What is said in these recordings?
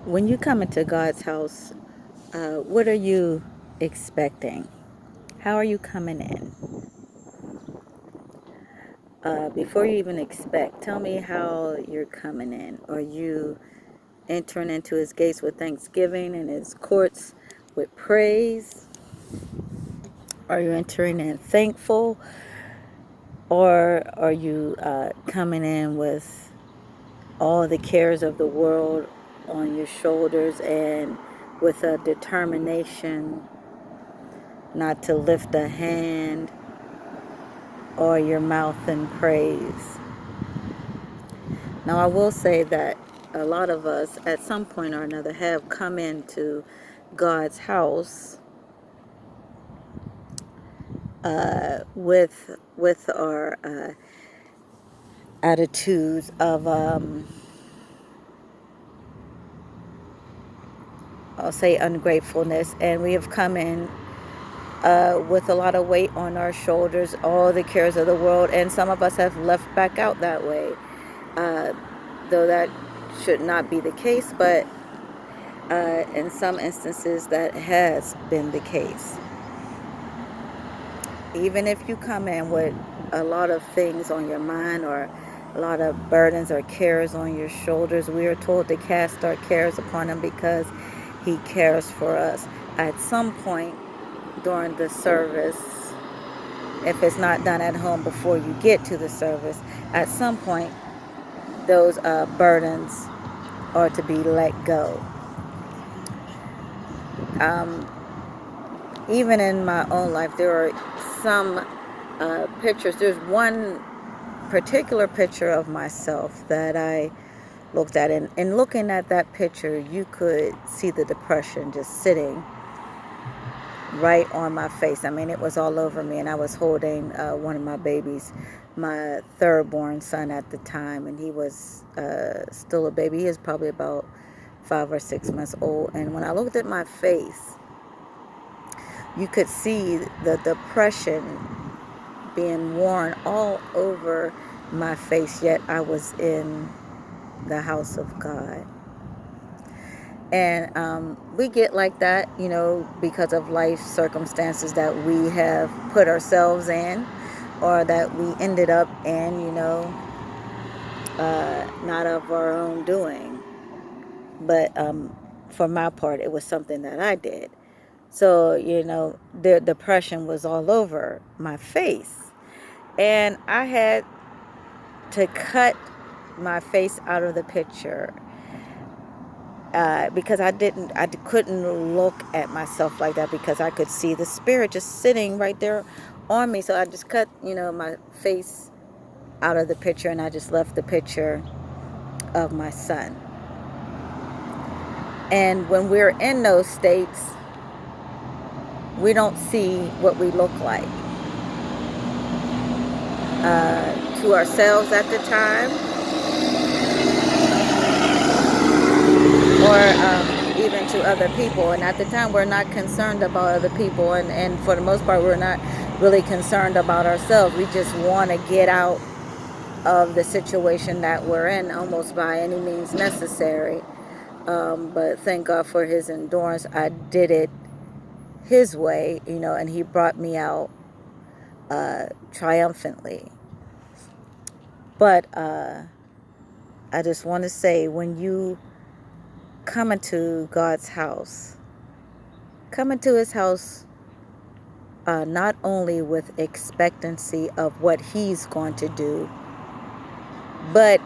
When you come into God's house, what are you expecting? How are you coming in? Before you even expect, tell me how you're coming in. Are you entering into his gates with thanksgiving and his courts with praise? Are you entering in thankful? Or are you coming in with all the cares of the world on your shoulders and with a determination not to lift a hand or your mouth in praise? Now, I will say that a lot of us, at some point or another, have come into God's house with our attitudes of, I'll say, ungratefulness, and we have come in with a lot of weight on our shoulders, all the cares of the world, and some of us have left back out that way. Uh, though that should not be the case, but in some instances that has been the case. Even if you come in with a lot of things on your mind or a lot of burdens or cares on your shoulders, we are told to cast our cares upon him because he cares for us. At some point during the service, if it's not done at home before you get to the service, at some point those burdens are to be let go. Um, Even in my own life, there are some pictures. There's one particular picture of myself that I looked at, and in looking at that picture, you could see the depression just sitting right on my face. I mean, it was all over me, and I was holding one of my babies, my third born son at the time, and he was still a baby. He was probably about 5 or 6 months old, and when I looked at my face, you could see the depression being worn all over my face, yet I was in the house of God. And we get like that, because of life circumstances that we have put ourselves in or that we ended up in, not of our own doing. But for my part, it was something that I did. So, the depression was all over my face. And I had to cut my face out of the picture because I couldn't look at myself like that because I could see the spirit just sitting right there on me. So I just cut, my face out of the picture, and I just left the picture of my son. And when we're in those states, we don't see what we look like to ourselves at the time, or even to other people. And at the time, we're not concerned about other people, and for the most part, we're not really concerned about ourselves. We just want to get out of the situation that we're in almost by any means necessary. But thank God for his endurance. I did it his way, and he brought me out triumphantly. But I just want to say, when you come into God's house, come into his house not only with expectancy of what he's going to do, but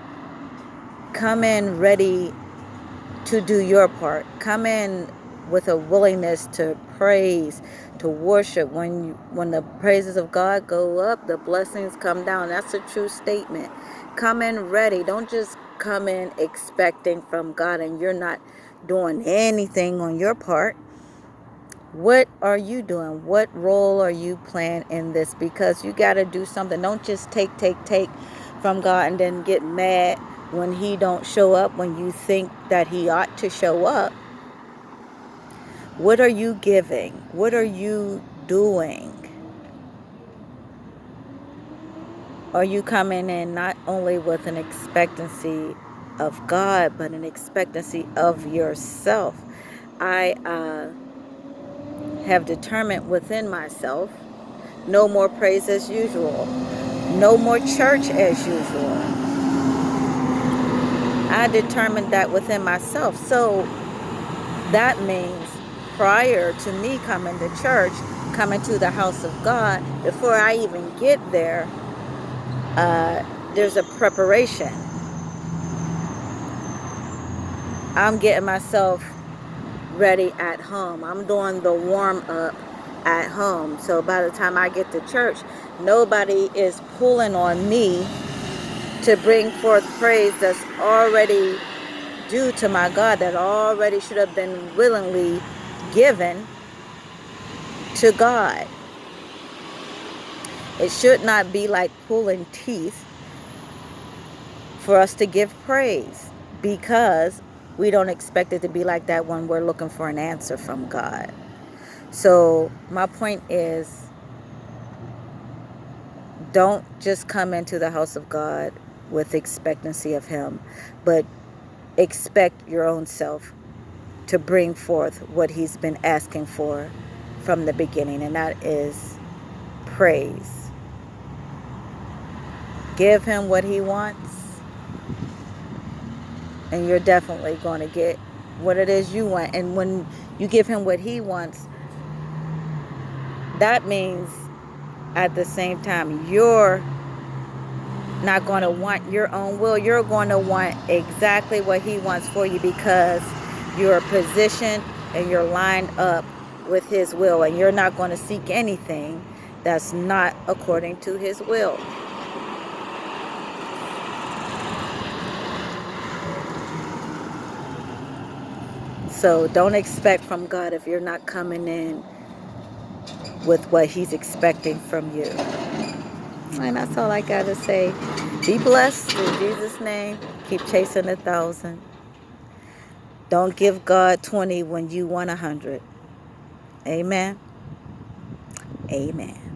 come in ready to do your part. Come in with a willingness to praise, to worship. When the praises of God go up, the blessings come down. That's a true statement. Come in ready. Don't just come in expecting from God and you're not doing anything on your part. What are you doing? What role are you playing in this? Because you got to do something. Don't just take from God and then get mad when he don't show up when you think that he ought to show up. What are you giving? What are you doing? Are you coming in not only with an expectancy of God, but an expectancy of yourself. I have determined within myself, no more praise as usual, no more church as usual. I determined that within myself. So that means prior to me coming to church, coming to the house of God, before I even get there, there's a preparation. I'm getting myself ready at home. I'm doing the warm up at home. So by the time I get to church, nobody is pulling on me to bring forth praise that's already due to my God, that already should have been willingly given to God. It should not be like pulling teeth for us to give praise, because we don't expect it to be like that when we're looking for an answer from God. So my point is, don't just come into the house of God with expectancy of Him, but expect your own self to bring forth what He's been asking for from the beginning, and that is praise. Give Him what He wants, and you're definitely going to get what it is you want. And when you give Him what He wants, that means at the same time you're not going to want your own will. You're going to want exactly what He wants for you, because you're positioned and you're lined up with His will, and you're not going to seek anything that's not according to His will. So don't expect from God if you're not coming in with what He's expecting from you. And that's all I got to say. Be blessed in Jesus' name. Keep chasing 1,000. Don't give God 20 when you want 100. Amen. Amen.